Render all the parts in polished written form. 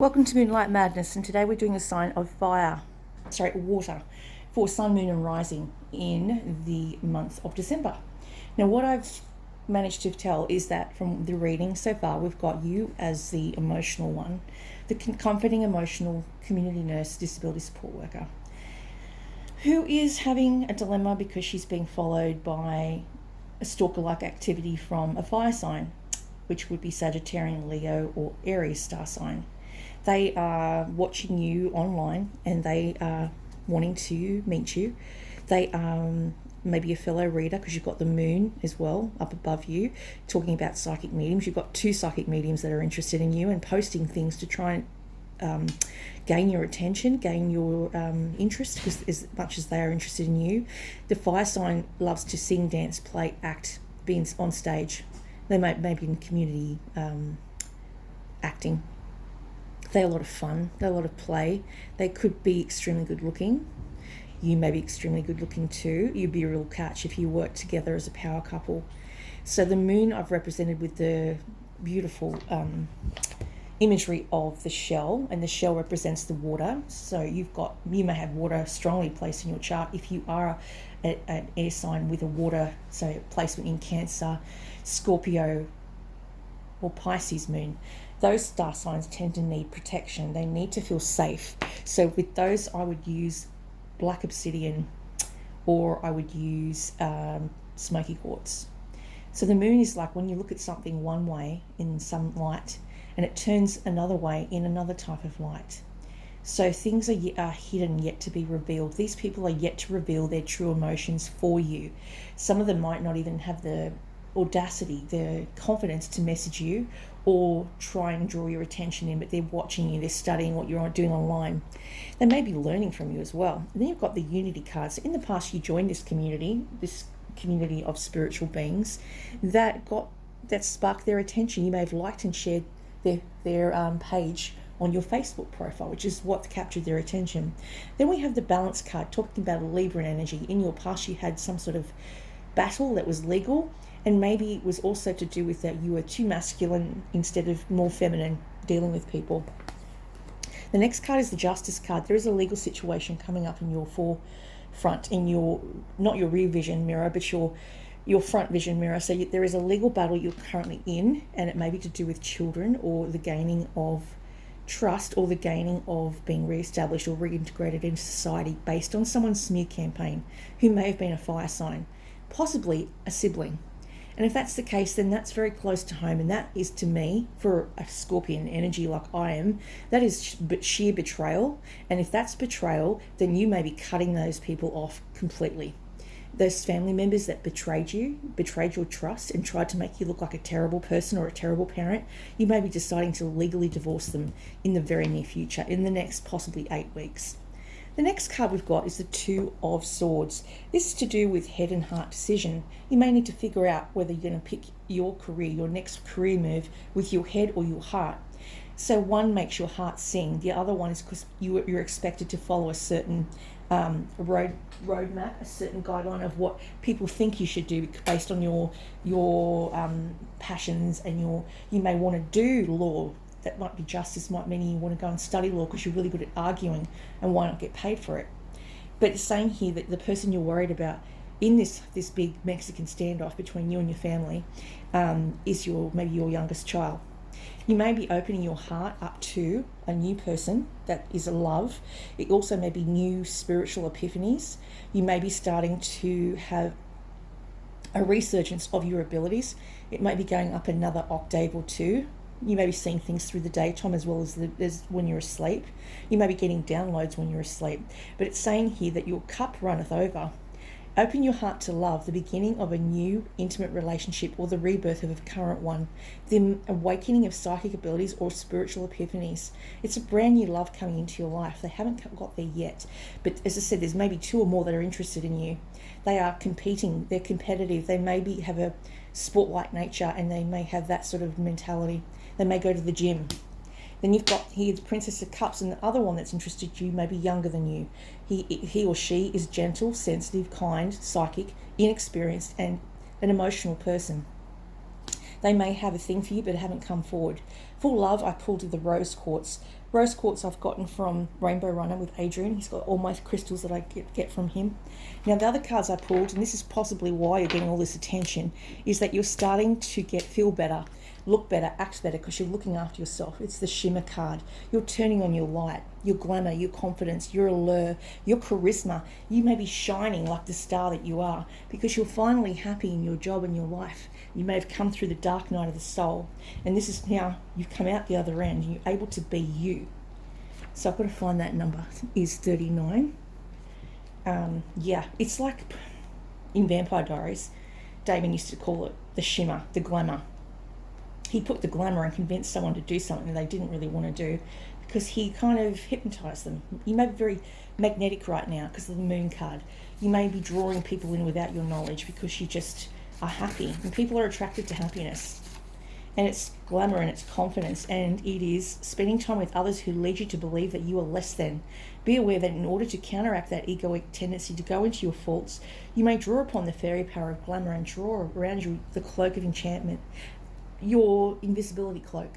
Welcome to Moonlight Madness, and today we're doing a sign of water, for Sun, Moon and Rising in the month of December. Now, what I've managed to tell is that from the reading so far, we've got you as the emotional one, the comforting, emotional community nurse, disability support worker, who is having a dilemma because she's being followed by a stalker-like activity from a fire sign, which would be Sagittarian, Leo or Aries star sign. They are watching you online and they are wanting to meet you. They are maybe a fellow reader because you've got the moon as well up above you, talking about psychic mediums. You've got two psychic mediums that are interested in you and posting things to try and gain your attention, gain your interest, because as much as they are interested in you. The fire sign loves to sing, dance, play, act, be on stage. They may be in community acting. They're a lot of fun, they're a lot of play. They could be extremely good looking. You may be extremely good looking too. You'd be a real catch if you work together as a power couple. So the moon I've represented with the beautiful imagery of the shell, and the shell represents the water. So you may have water strongly placed in your chart if you are an air sign with a water, so placement in Cancer, Scorpio or Pisces moon. Those star signs tend to need protection. They need to feel safe. So with those, I would use black obsidian, or I would use smoky quartz. So the moon is like when you look at something one way in some light and it turns another way in another type of light. So things are hidden, yet to be revealed. These people are yet to reveal their true emotions for you. Some of them might not even have the audacity, the confidence to message you or try and draw your attention in, but they're watching you, they're studying what you're doing online. They may be learning from you as well. And then you've got the unity cards. So in the past, you joined this community of spiritual beings that sparked their attention. You may have liked and shared their page on your Facebook profile, which is what captured their attention. Then we have the balance card, talking about a Libran energy. In your past, you had some sort of battle that was legal, and maybe it was also to do with that you were too masculine instead of more feminine dealing with people. The next card is the Justice card. There is a legal situation coming up in your forefront, in your, not your rear vision mirror, but your front vision mirror. So there is a legal battle you're currently in, and it may be to do with children or the gaining of trust or the gaining of being re-established or reintegrated into society based on someone's smear campaign who may have been a fire sign, possibly a sibling. And if that's the case, then that's very close to home. And that is, to me, for a Scorpion energy like I am, that is sheer betrayal. And if that's betrayal, then you may be cutting those people off completely. Those family members that betrayed your trust and tried to make you look like a terrible person or a terrible parent, you may be deciding to legally divorce them in the very near future, in the next possibly 8 weeks. The next card we've got is the Two of Swords. This is to do with head and heart decision. You may need to figure out whether you're going to pick your career, your next career move, with your head or your heart. So one makes your heart sing. The other one is because you're expected to follow a certain roadmap, a certain guideline of what people think you should do based on your passions, and you may want to do law. That might be justice, might mean you want to go and study law because you're really good at arguing, and why not get paid for it? But it's saying here that the person you're worried about in this big Mexican standoff between you and your family is maybe your youngest child. You may be opening your heart up to a new person that is a love. It also may be new spiritual epiphanies. You may be starting to have a resurgence of your abilities. It may be going up another octave or two. You may be seeing things through the daytime as well as when you're asleep. You may be getting downloads when you're asleep. But it's saying here that your cup runneth over. Open your heart to love, the beginning of a new intimate relationship or the rebirth of a current one, the awakening of psychic abilities or spiritual epiphanies. It's a brand new love coming into your life. They haven't got there yet. But as I said, there's maybe 2 or more that are interested in you. They are competing. They're competitive. They maybe have a sport-like nature, and they may have that sort of mentality. They may go to the gym. Then you've got here the Princess of Cups, and the other one that's interested you may be younger than you. He or she is gentle, sensitive, kind, psychic, inexperienced, and an emotional person. They may have a thing for you but haven't come forward. For love, I pulled the rose quartz, Rose quartz I've gotten from Rainbow Runner with Adrian. He's got all my crystals that I get from him. Now the other cards I pulled, and this is possibly why you're getting all this attention, is that you're starting to feel better, look better, act better, because you're looking after yourself. It's the shimmer card. You're turning on your light, your glamour, your confidence, your allure, your charisma. You may be shining like the star that you are because you're finally happy in your job and your life. You may have come through the dark night of the soul, and this is now you've come out the other end and you're able to be you. So I've got to find that number. Is 39. Yeah, it's like in Vampire Diaries, Damon used to call it the shimmer, the glamour. He put the glamour and convinced someone to do something they didn't really want to do because he kind of hypnotized them. You may be very magnetic right now because of the moon card. You may be drawing people in without your knowledge because you just are happy, and people are attracted to happiness. And it's glamour and it's confidence, and it is spending time with others who lead you to believe that you are less than. Be aware that in order to counteract that egoic tendency to go into your faults, you may draw upon the fairy power of glamour and draw around you the cloak of enchantment, your invisibility cloak.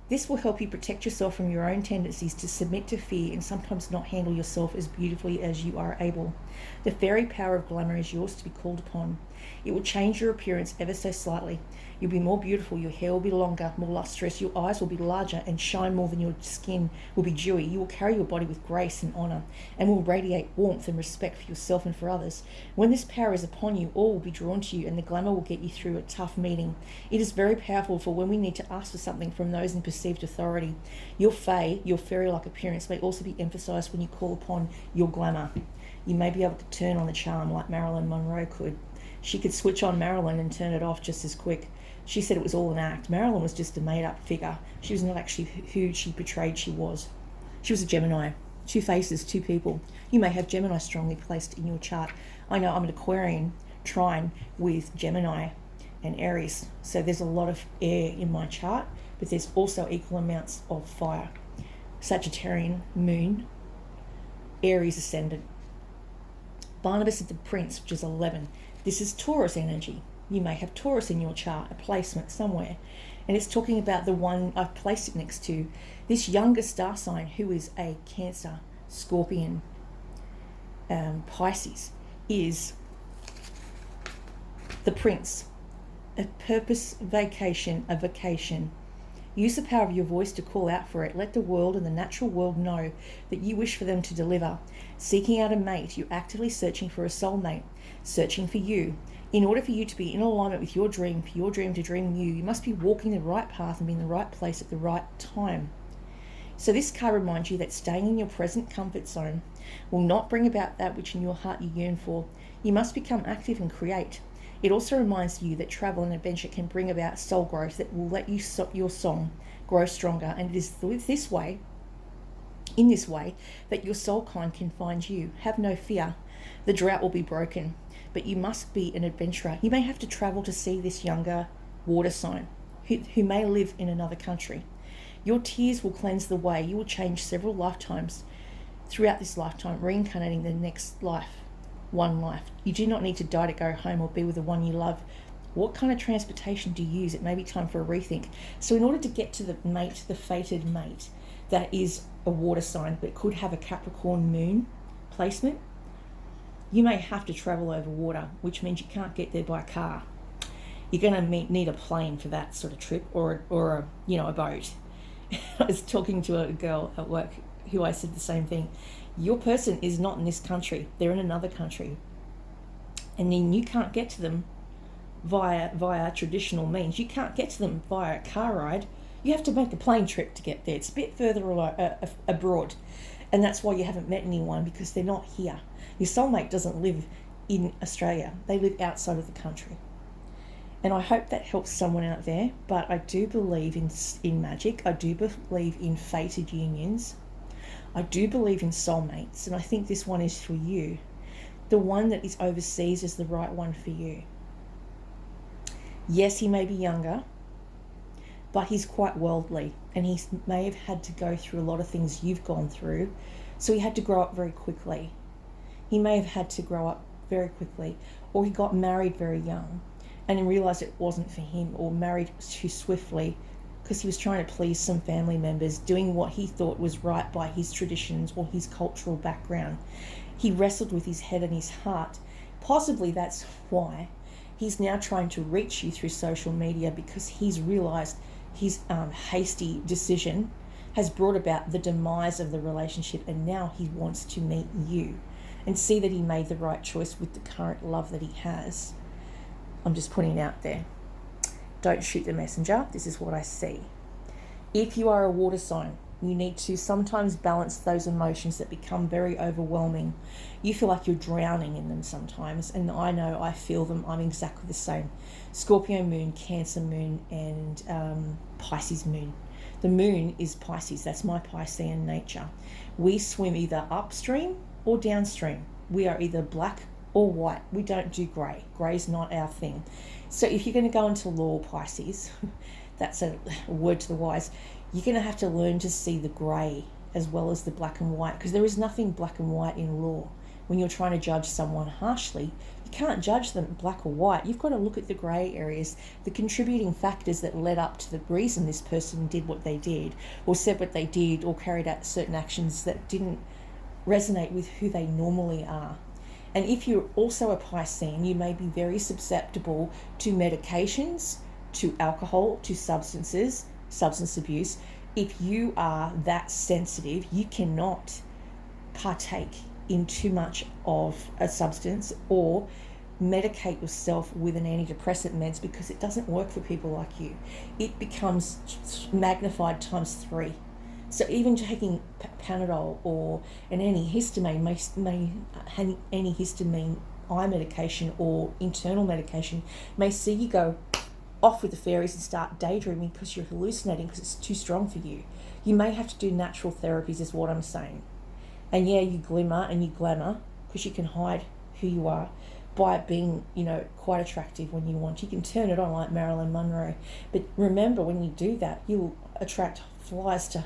This will help you protect yourself from your own tendencies to submit to fear and sometimes not handle yourself as beautifully as you are able. The fairy power of glamour is yours to be called upon. It will change your appearance ever so slightly. You'll be more beautiful, your hair will be longer, more lustrous, your eyes will be larger and shine more than your skin will be dewy. You will carry your body with grace and honour and will radiate warmth and respect for yourself and for others. When this power is upon you, all will be drawn to you and the glamour will get you through a tough meeting. It is very powerful for when we need to ask for something from those in perceived authority. Your fae, your fairy-like appearance, may also be emphasised when you call upon your glamour. You may be able to turn on the charm like Marilyn Monroe could. She could switch on Marilyn and turn it off just as quick. She said it was all an act. Marilyn was just a made-up figure. She was not actually who she portrayed she was. She was a Gemini. 2 faces, 2 people. You may have Gemini strongly placed in your chart. I know I'm an Aquarian trine with Gemini and Aries, so there's a lot of air in my chart, but there's also equal amounts of fire. Sagittarian moon, Aries ascendant. Barnabas is the Prince, which is 11. This is Taurus energy. You may have Taurus in your chart, a placement somewhere. And it's talking about the one I've placed it next to. This younger star sign who is a Cancer, Scorpion, Pisces is the Prince. A purpose, vacation, a vacation. Use the power of your voice to call out for it. Let the world and the natural world know that you wish for them to deliver. Seeking out a mate, you're actively searching for a soulmate, searching for you. In order for you to be in alignment with your dream, for your dream to dream you, you must be walking the right path and be in the right place at the right time. So this card reminds you that staying in your present comfort zone will not bring about that which in your heart you yearn for. You must become active and create. It also reminds you that travel and adventure can bring about soul growth that will let your song grow stronger. And it is in this way, that your soul kind can find you. Have no fear. The drought will be broken, but you must be an adventurer. You may have to travel to see this younger water sign who may live in another country. Your tears will cleanse the way. You will change several lifetimes throughout this lifetime, reincarnating the next life. One life. You do not need to die to go home or be with the one you love. What kind of transportation do you use? It may be time for a rethink. So in order to get to the mate, the fated mate, that is a water sign but could have a Capricorn moon placement, you may have to travel over water, which means you can't get there by car. You're going to need a plane for that sort of trip, or a boat. I was talking to a girl at work who I said the same thing. Your person is not in this country. They're in another country. And then you can't get to them via traditional means. You can't get to them via a car ride. You have to make a plane trip to get there. It's a bit further abroad. And that's why you haven't met anyone, because they're not here. Your soulmate doesn't live in Australia. They live outside of the country. And I hope that helps someone out there. But I do believe in magic. I do believe in fated unions. I do believe in soulmates. And I think this one is for you. The one that is overseas is the right one for you. Yes, he may be younger, but he's quite worldly, and he may have had to go through a lot of things you've gone through, so he had to grow up very quickly. He may have had to grow up very quickly, or he got married very young and then realised it wasn't for him, or married too swiftly because he was trying to please some family members, doing what he thought was right by his traditions or his cultural background. He wrestled with his head and his heart. Possibly that's why he's now trying to reach you through social media, because he's realised his hasty decision has brought about the demise of the relationship, and now he wants to meet you and see that he made the right choice with the current love that he has. I'm just putting it out there. Don't shoot the messenger. This is what I see. If you are a water sign, you need to sometimes balance those emotions that become very overwhelming. You feel like you're drowning in them sometimes, and I know I feel them. I'm exactly the same. Scorpio moon, Cancer moon, and Pisces moon. The moon is Pisces. That's my Piscean nature. We swim either upstream or downstream. We are either black or white. We don't do grey. Grey's not our thing. So if you're going to go into law, Pisces, that's a word to the wise, you're going to have to learn to see the grey as well as the black and white, because there is nothing black and white in law. When you're trying to judge someone harshly, you can't judge them black or white. You've got to look at the grey areas, the contributing factors that led up to the reason this person did what they did, or said what they did, or carried out certain actions that didn't resonate with who they normally are. And if you're also a Piscean, you may be very susceptible to medications, to alcohol, to substances, substance abuse. If you are that sensitive, you cannot partake in too much of a substance or medicate yourself with an antidepressant meds, because it doesn't work for people like you. It becomes magnified times 3. So even taking Panadol or an antihistamine, antihistamine eye medication or internal medication may see you go off with the fairies and start daydreaming because you're hallucinating, because it's too strong for you. You may have to do natural therapies, is what I'm saying. And yeah, you glimmer and you glamour because you can hide who you are by being, quite attractive when you want. You can turn it on like Marilyn Monroe. But remember, when you do that, you'll attract flies to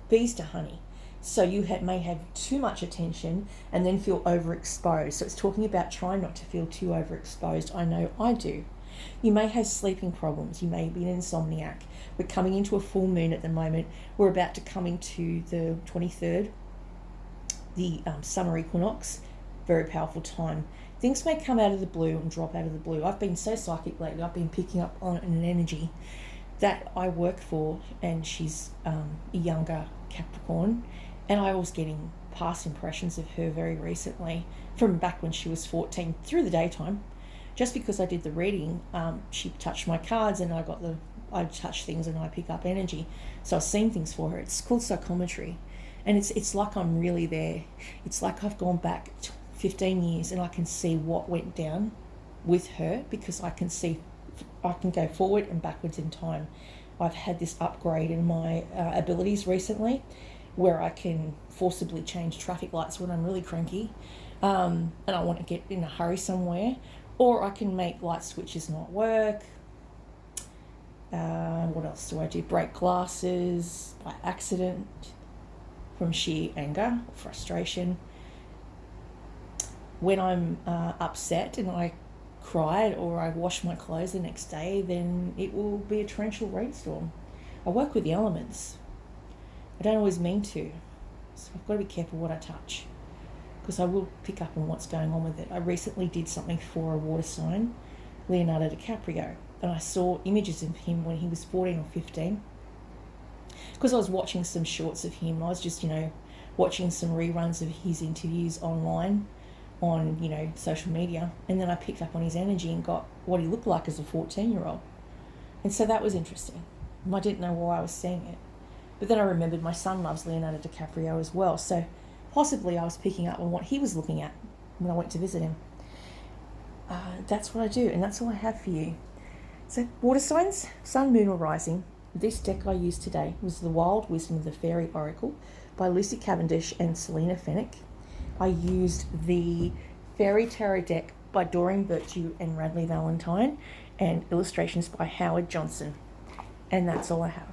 bees to honey. So you may have too much attention and then feel overexposed. So it's talking about trying not to feel too overexposed. I know I do. You may have sleeping problems. You may be an insomniac. We're coming into a full moon at the moment. We're about to come into the 23rd, the summer equinox. Very powerful time. Things may come out of the blue and drop out of the blue. I've been so psychic lately. I've been picking up on an energy that I work for, and she's a younger Capricorn, and I was getting past impressions of her very recently from back when she was 14 through the daytime. Just because I did the reading, she touched my cards, and I touch things and I pick up energy. So I've seen things for her. It's called psychometry, and it's like I'm really there. It's like I've gone back 15 years and I can see what went down with her, because I can go forward and backwards in time. I've had this upgrade in my abilities recently, where I can forcibly change traffic lights when I'm really cranky, and I want to get in a hurry somewhere, or I can make light switches not work. What else do I do? Break glasses by accident from sheer anger or frustration. When I'm upset and I cried or I wash my clothes the next day, then it will be a torrential rainstorm. I work with the elements. I don't always mean to, so I've got to be careful what I touch, because I will pick up on what's going on with it. I recently did something for a water sign, Leonardo DiCaprio, and I saw images of him when he was 14 or 15, because I was watching some shorts of him. I was just, watching some reruns of his interviews online on, social media, and then I picked up on his energy and got what he looked like as a 14-year-old. And so that was interesting. I didn't know why I was seeing it. But then I remembered my son loves Leonardo DiCaprio as well, so possibly I was picking up on what he was looking at when I went to visit him. That's what I do, and that's all I have for you. So, water signs, sun, moon or rising. This deck I used today was The Wild Wisdom of the Fairy Oracle by Lucy Cavendish and Selena Fennick. I used the Fairy Tarot deck by Doreen Virtue and Radley Valentine, and illustrations by Howard Johnson. And that's all I have.